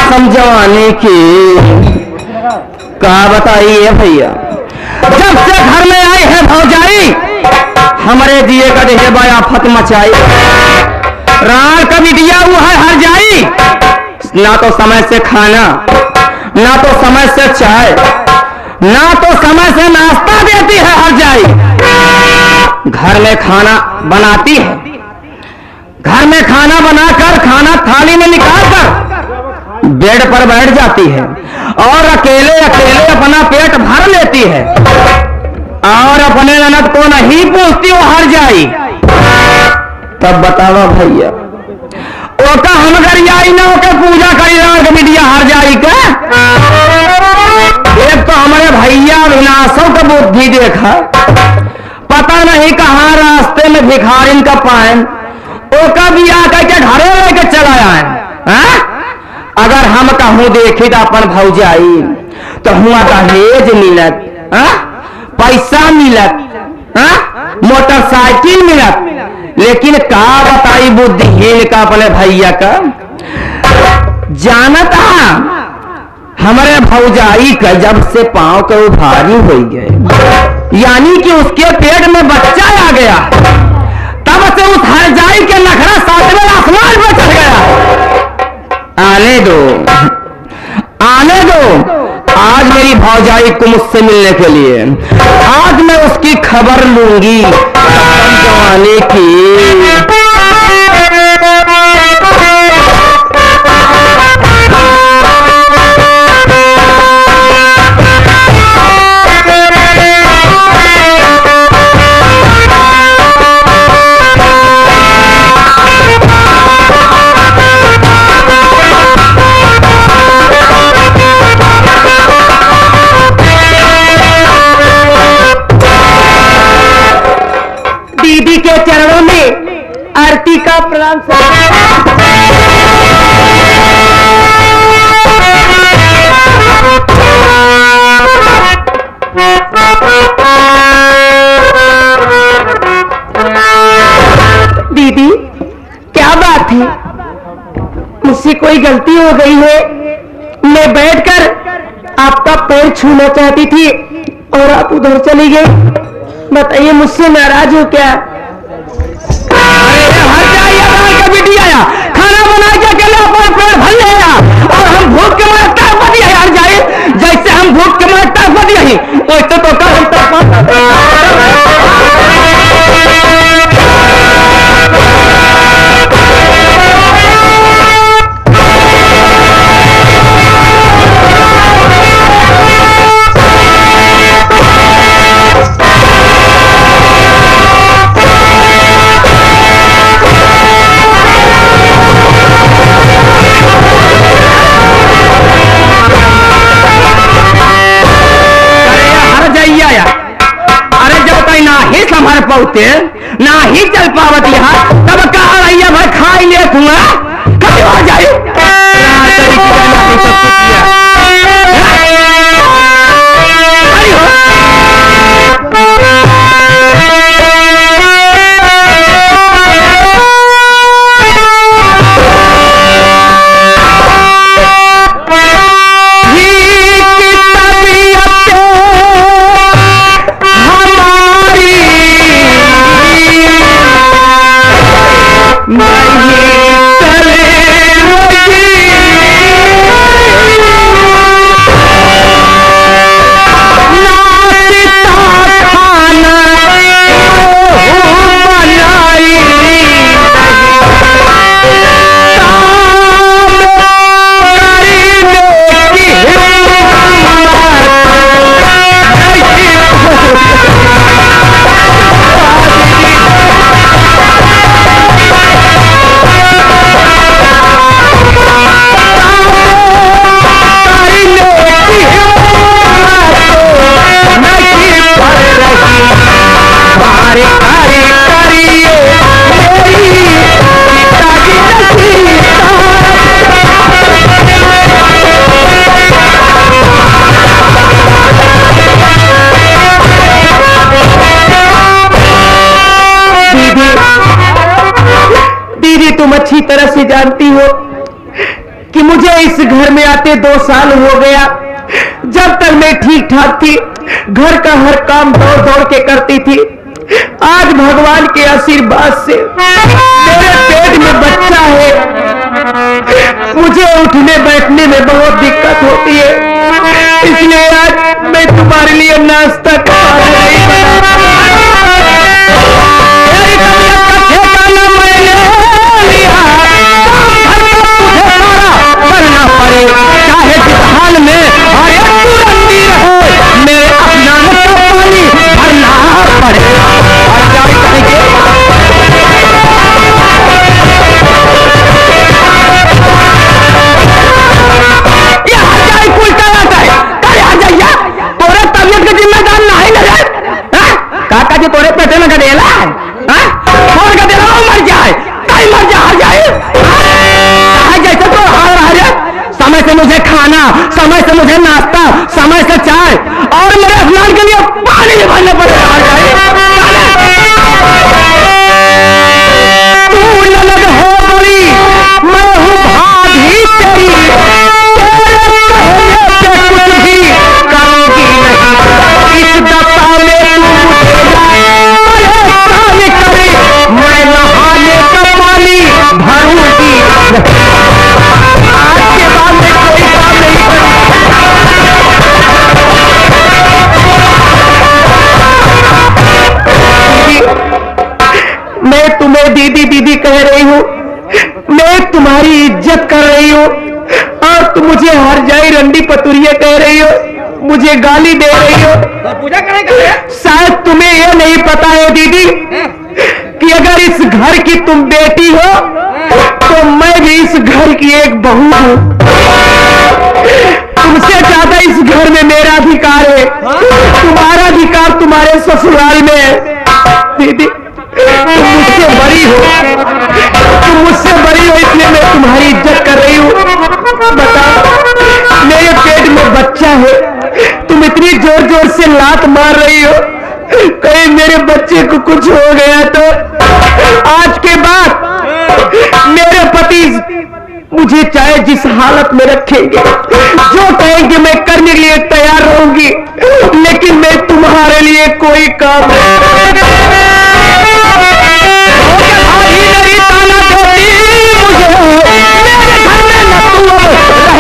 मौसम जवानी की क्या बताइए भैया। जब से घर में आई है भौजाई हमारे दिए का देखे बाया फत मचाई। रात कभी दिया हुआ है हर जाई, ना तो समय से खाना, ना तो समय से चाय, ना तो समय से नाश्ता देती है हर जाई। घर में खाना बनाती है, घर में खाना बनाकर खाना थाली में निकालकर बेड पर बैठ जाती है और अकेले अकेले अपना पेट भर लेती है और अपने ननद को नहीं पूछती वो हर जाई। तब बतावा भैया ओका हम घर आई ना ओके पूजा करी रात मीडिया हर जाई का। एक तो हमारे भैया विनाशों का बुद्धि देखा, पता नहीं कहाँ रास्ते में भिखारिन का पाए ओका भी आकर के घरों लेके चला आए। अगर हम कहूँ देखी तो अपन भौजाई तो हुआ दहेज मिलत, पैसा मिलत, मोटरसाइकिल मिलत, लेकिन का बताई बुद्धिहीन का अपने भैया का। जानता हमारे भौजाई का जब से पांव के उभारी हो गए यानी कि उसके पेट में बच्चा आ गया तब से उस हर जाई के नखरा सातवें आसमान पर चढ़ गया। आने दो आने दो, आज मेरी भौजाई को मुझसे मिलने के लिए आज मैं उसकी खबर लूंगी जवानी की। दीदी के चरणों में आरती का प्रणाम। दीदी क्या बात है, मुझसे कोई गलती हो गई है? मैं बैठकर आपका पैर छूना चाहती थी और आप उधर चली गई। बताइए मुझसे नाराज हो क्या? आया खाना बना के अकेले अपना पेट भर लेगा और हम भूख के मारे तड़प दिया यार जाए। जैसे हम भूख के मारे तड़प दिया ही वैसे तो कर हम तड़प। पहुंचे ना ही चल पावत यहाँ तब कहा रैया भाई खाई ले दूंगा कभी हो जाए। तुम अच्छी तरह से जानती हो कि मुझे इस घर में आते 2 साल हो गया। जब तक मैं ठीक ठाक थी, घर का हर काम दौड़ दौड़ के करती थी। आज भगवान के आशीर्वाद से मेरे पेट में बच्चा है। मुझे उठने बैठने में बहुत दिक्कत होती है, इसलिए आज मैं तुम्हारे लिए नाश्ता करना पड़े, चाहे जिस हाल में अरे तू रंडी रहे, मेरे अपना पानी भरना पड़े। और क्या कहेंगे? तोरे तबियत के जिम्मेदार नहीं लगे काका जी, तोरे पेटे में गडेला छोड़ के देना मर जाए, कहीं मर जा हर जाए। जैसे तो हाल रहा है, समय से मुझे खाना, समय से मुझे नाश्ता, समय से चाय और मेरे स्नान के लिए पानी भी भरने पड़ेगा। तू ननद हो बड़ी, मैं हूँ भाभी तेरी, कुछ भी करूंगी नहीं। इस दशा में तू करे, मैं नहाने का पानी भरूंगी। आज के बाद में कोई काम नहीं करूंगी। मैं तुम्हें दीदी दीदी कह रही हूँ, मैं तुम्हारी इज्जत कर रही हूँ, और तुम मुझे हर जाई रंडी पतुरिया कह रही हो, मुझे गाली दे रही हो। पूजा करेगा? शायद तुम्हें यह नहीं पता है दीदी कि अगर इस घर की तुम बेटी हो तो मैं भी इस घर की एक बहू हूँ। तुमसे ज्यादा इस घर में मेरा अधिकार है, तुम्हारा अधिकार तुम्हारे ससुराल में है। दीदी तुम मुझसे बड़ी हो, तुम मुझसे बड़ी हो, इसलिए मैं तुम्हारी इज्जत कर रही हूँ। बताओ, मेरे पेट में बच्चा है, तुम इतनी जोर जोर से लात मार रही हो, कहीं मेरे बच्चे को कुछ हो गया तो आज के बाद मेरे पति मुझे चाहे जिस हालत में रखेंगे, जो कहेंगे मैं करने के लिए तैयार रहूंगी, लेकिन मैं तुम्हारे लिए कोई काम रह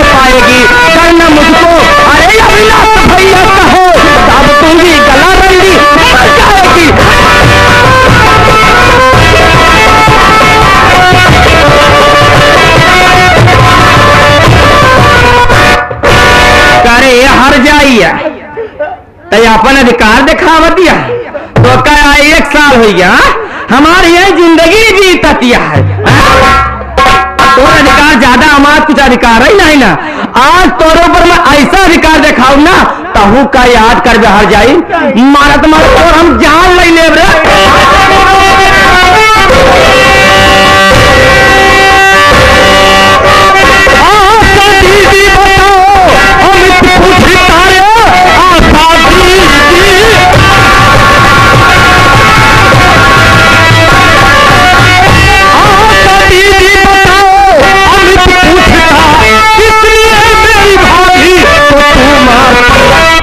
पाएगी करना मुझको। अरे अविनाश भैया कहो तब तुम भी गला रंडी मर जाएगी। करे हर जाइया तो अपन अधिकार दिखावा दिया तो क्या 1 साल हो गया हमारी यही जिंदगी जीततिया है। तो अधिकार ज्यादा, हमारा कुछ अधिकार ही नहीं ना। आज तोरे ऊपर मैं ऐसा अधिकार दिखाऊ ना, तहू का याद कर हर जाई मारत मारत और हम जान नहीं ले रहे।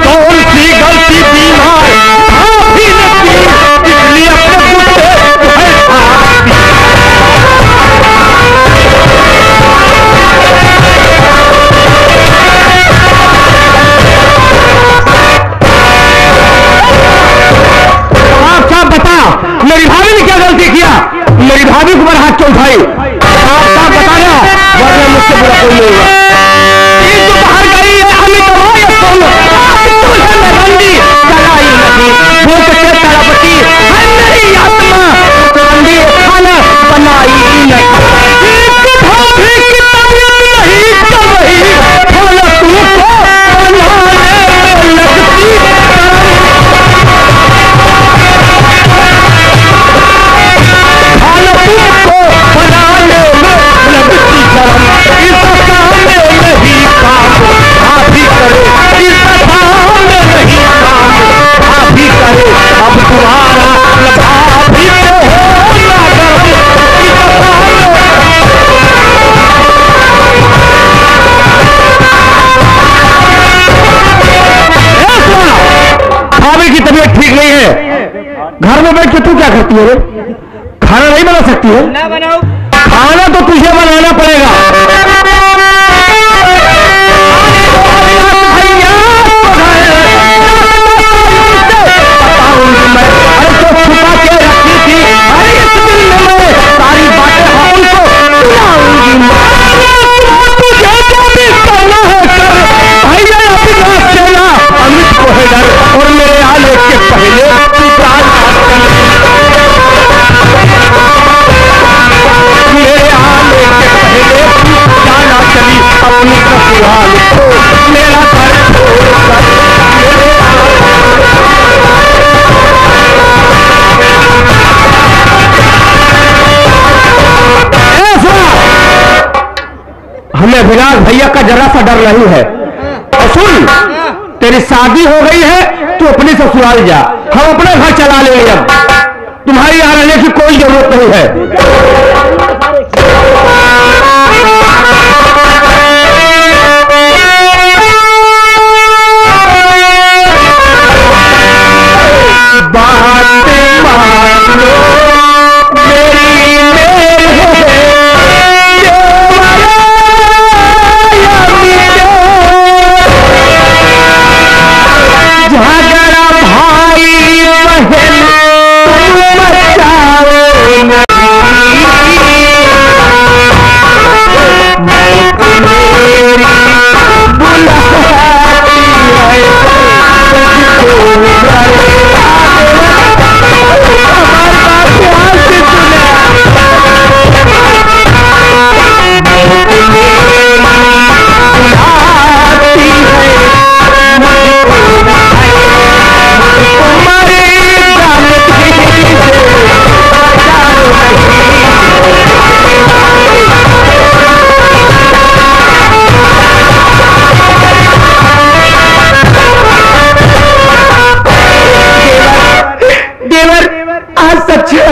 कौन सी गलती बीमार घर में बैठ के तू क्या करती है रे? खाना नहीं बना सकती है? ना बनाओ। खाना तो तुझे बनाना पड़ेगा। छुपा के रखी थी, अरे इस दिल में मैं सारी बातें उनको सुनाऊंगी। तुझे जो भी करना है कर, भैया अपना सेना अमित को है डर, और मेरे आने के पहले तू प्राण मेरे आने के पहले तू जाना चली अपनी ससुराल को, मेरा घर छोड़कर हमें विलास भैया का जरा सा डर नहीं है। और सुन, तेरी शादी हो गई है, तू अपने ससुराल जा, हम अपना घर चला लेंगे। अब तुम्हारी यहां रहने की कोई जरूरत नहीं है।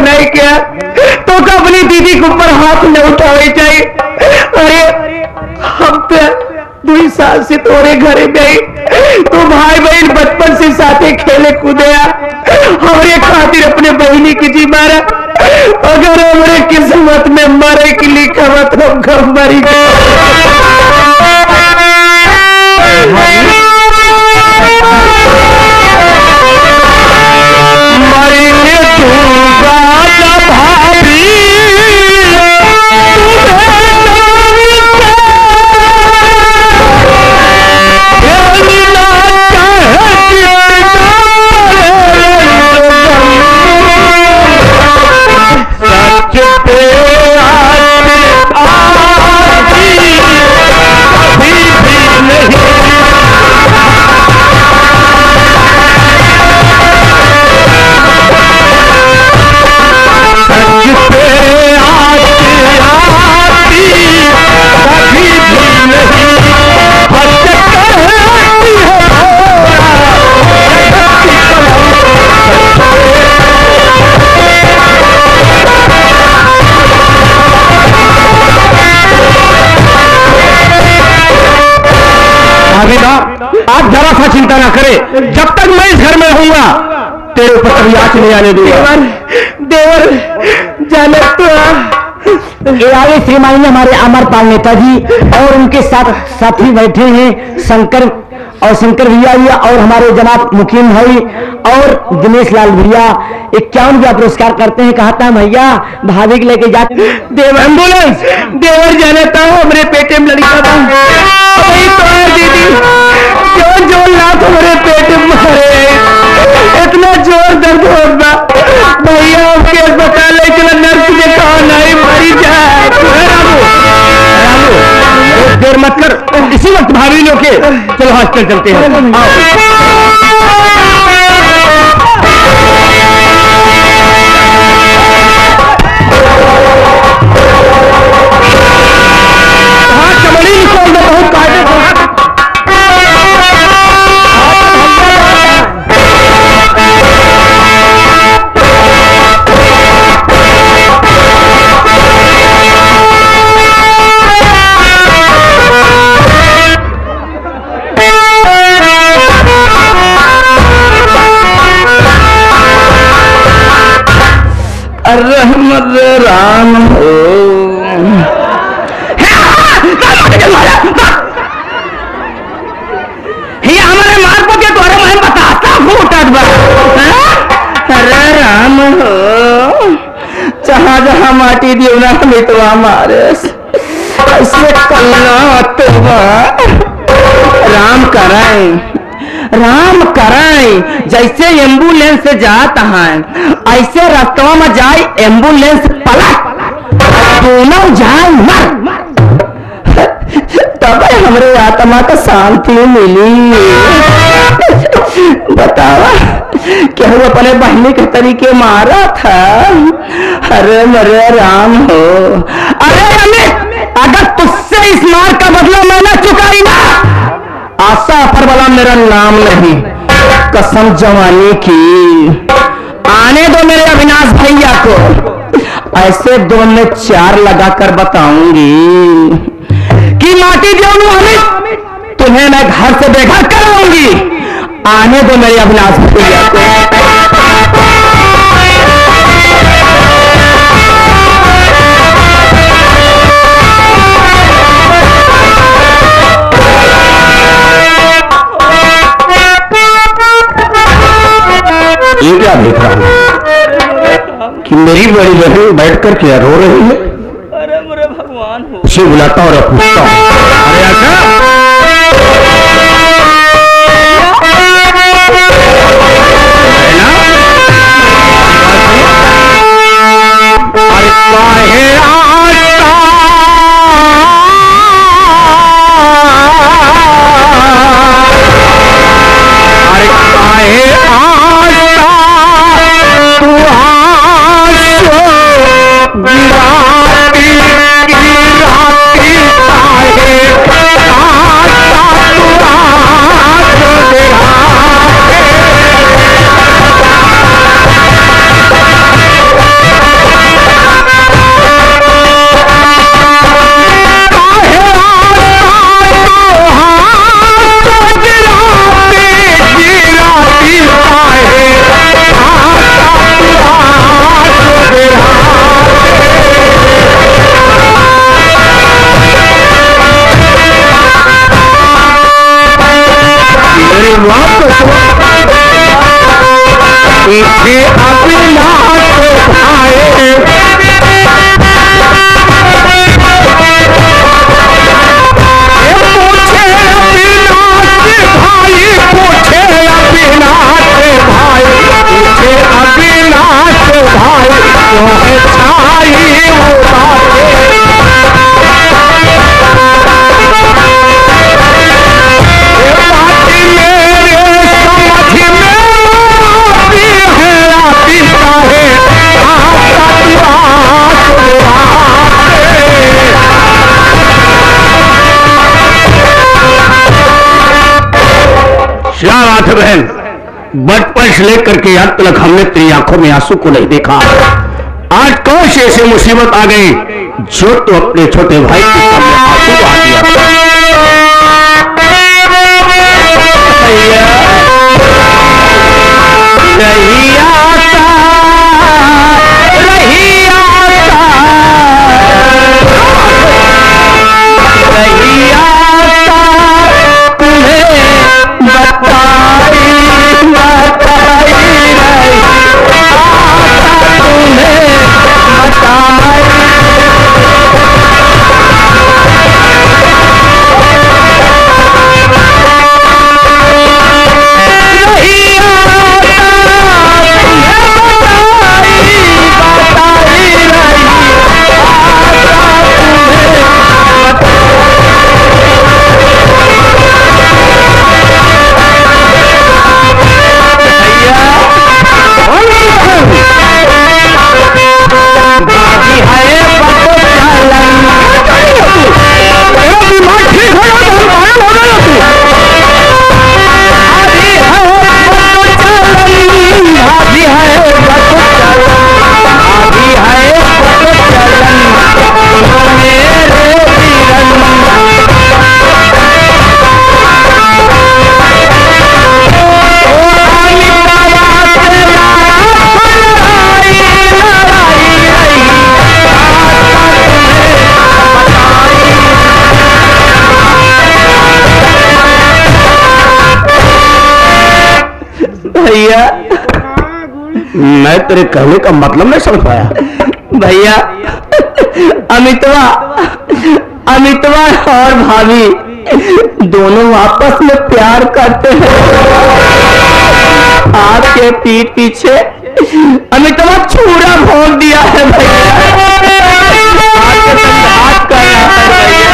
नहीं किया तो अपनी दीदी के ऊपर हाथ न उठावे चाहिए। अरे हम तो 2 साल से तोरे घरे गए, तो भाई बहन बचपन से साथे खेले कूदे, हमारे खातिर अपने बहनी की जी मारा। अगर हमारे किस्मत में मरे की लिखा हुआ तो हम मरी गए। आप जरा सा चिंता ना करे, जब तक मैं इस घर में रहूंगा तेरे ऊपर कभी आंच नहीं आने दूंगा। देवर जाने तो आगे श्रीमानी हमारे अमरपाल नेताजी और उनके साथ साथी बैठे हैं, शंकर और शंकर भैया और हमारे जनाब मुखिम भाई और दिनेश लाल भैया 51 पुरस्कार करते हैं। कहता है भैया भाभी के लेके जाते देव एम्बुलेंस देवर जाने था हमारे पेटे में लड़का था दीदी जो जोर ना तुम्हारे पेटे में मरे, इतना जोर दर्द होगा भैया उसके अस्पताल ले चला, नर्स ने कहा नहीं मरी जाए। देर मत कर, इसी वक्त भाभी लोग के चलो हॉस्पिटल चलते हैं। हाँ चमड़ी निकाल दो, बहुत काटे रहमत राम हो। हमारे मार को के तोरे मैं बताता फूटत बा। अरे राम हो, जहाँ जहाँ माटी दियो ना मितवा मारे ऐसे कल्ला तो राम कराएं, राम कराएं। जैसे एम्बुलेंस से जाता है ऐसे रास्तवा में जाए एम्बुलेंस पलट, दोनों जाए मर, तब हमरे आत्मा का शांति मिली। बतावा क्या वो अपने बहनी के तरीके मारा था। अरे मरे राम हो। अरे अमित, अगर तुझसे इस मार का बदला मैं न चुकाई ना, आशा पर वाला मेरा नाम नहीं, कसम जवानी की। आने दो मेरे अविनाश भैया को, ऐसे दो में चार लगाकर बताऊंगी कि माटी देवलू अमित, तुम्हें मैं घर से बेघर कराऊंगी। आने दो मेरे अविनाश भैया को। ये क्या देख रहा हूं कि मेरी बड़ी बहन बैठ कर क्या रो रही है। अरे मेरे भगवान हो। उसे बुलाता और पूछता हूं, अरे आका बहन, बचपन से लेकर के आज तक हमने तेरी आंखों में आंसू को नहीं देखा। आज कौन सी ऐसी मुसीबत आ गई जो तो अपने छोटे भाई के सामने आंसू आ दिया। नहीं आता, नहीं आता, नहीं आता, तुम्हें बताई बताई नहीं आता, तुम्हें बताई। मैं तेरे कहने का मतलब नहीं समझ पाया। भैया अमितवा और भाभी दोनों आपस में प्यार करते हैं। आपके पीठ पीछे अमितवा छुरा भोंक दिया है भैया। आपके संघात कर रहा है भैया।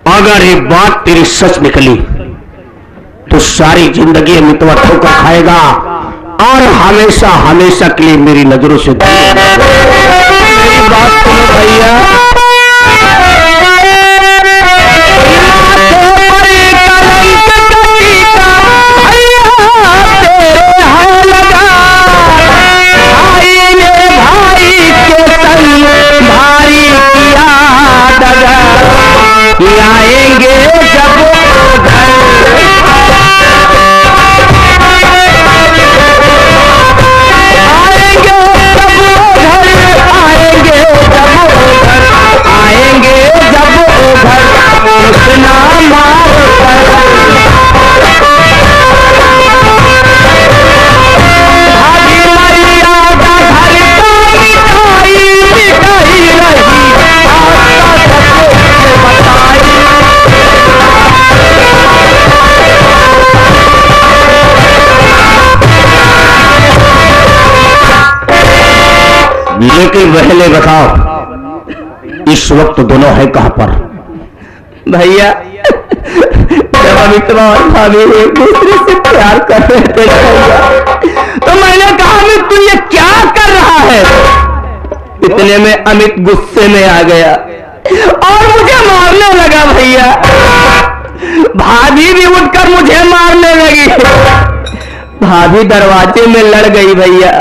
अगर ये बात तेरी सच निकली तो सारी जिंदगी अमितवा ठोकर खाएगा और हमेशा हमेशा के लिए मेरी नजरों से मेरी बात सुनो भैया। आएंगे जब लेकिन पहले बताओ इस वक्त दोनों है कहां पर? भैया जब अमितवा और भाभी एक दूसरे से प्यार कर रहे थे भैया, तो मैंने कहा अमित तू ये क्या कर रहा है? इतने में अमित गुस्से में आ गया और मुझे मारने लगा भैया। भाभी भी उठकर मुझे मारने लगी। भाभी दरवाजे में लड़ गई भैया,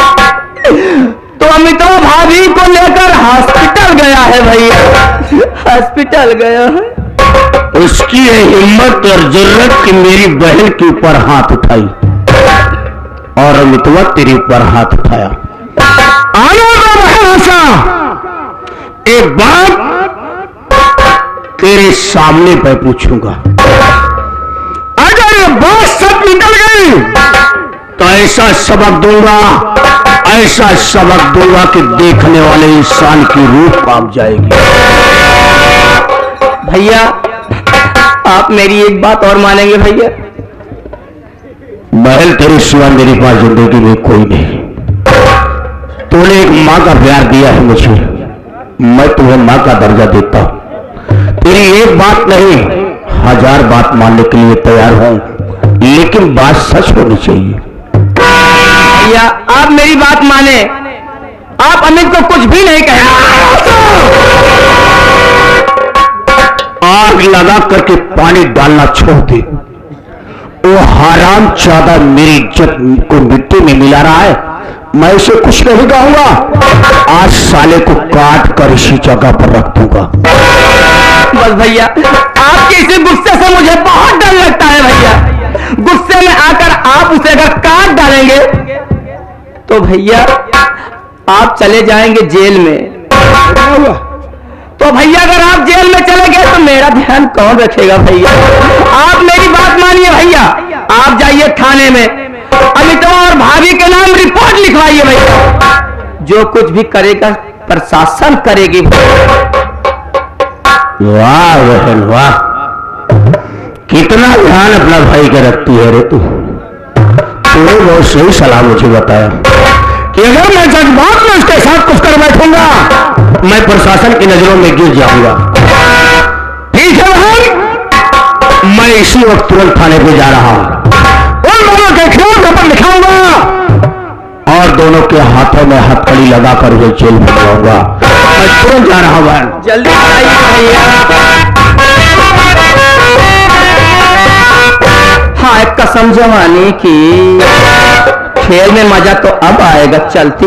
तो अमितवा भाभी को लेकर हॉस्पिटल गया है भैया। हॉस्पिटल गया है। उसकी हिम्मत और जरूरत कि मेरी बहन के ऊपर हाथ उठाई और अमितवा तेरे ऊपर हाथ उठाया। एक बात तेरे सामने मैं पूछूंगा, अगर ये बात सब निकल गई तो ऐसा सबक दूंगा कि देखने वाले इंसान की रूह कांप जाएगी। भैया आप मेरी एक बात और मानेंगे भैया? महल तेरे सिवा मेरे पास जिंदगी में कोई नहीं। तूने एक मां का प्यार दिया है मुझे, मैं तुम्हें मां का दर्जा देता हूं। तेरी एक बात नहीं 1000 बात मानने के लिए तैयार हूं, लेकिन बात सच होनी चाहिए। भैया आप मेरी बात माने, आप अमित को कुछ भी नहीं कहे। आग लगा करके पानी डालना छोड़ दे। वो हराम चादा मेरी इज्जत को मिट्टी में मिला रहा है, मैं इसे कुछ नहीं कहूंगा। आज साले को काट कर इसी जगह पर रख दूंगा। बस भैया आपके इसी गुस्से से मुझे बहुत डर लगता है भैया। गुस्से में आकर आप उसे अगर काट डालेंगे तो भैया आप चले जाएंगे जेल में। तो भैया अगर आप जेल में चले गए तो मेरा ध्यान कौन रखेगा भैया? आप मेरी बात मानिए भैया, आप जाइए थाने में अमितवा और भाभी के नाम रिपोर्ट लिखवाइए भैया। जो कुछ भी करेगा प्रशासन करेगी। वाह बहन वाह, कितना ध्यान अपना भाई का रखती है रे तू। तूने बहुत सही सलाह मुझे बताया कि अगर मैं जज्बात में उसके साथ कुछ कर बैठूंगा मैं प्रशासन की नजरों में गिर जाऊंगा। ठीक है भाई, मैं इसी वक्त तुरंत थाने पे जा रहा हूं, उन दोनों के खिलाफ खबर लिखाऊंगा और दोनों के हाथों में हथकड़ी लगाकर उसे जेल में लगाऊंगा। मैं तुरंत जा रहा हूं भाई। जल्दी आइए भैया। हाँ, एक कसम जवानी की, खेल में मजा तो अब आएगा, चलती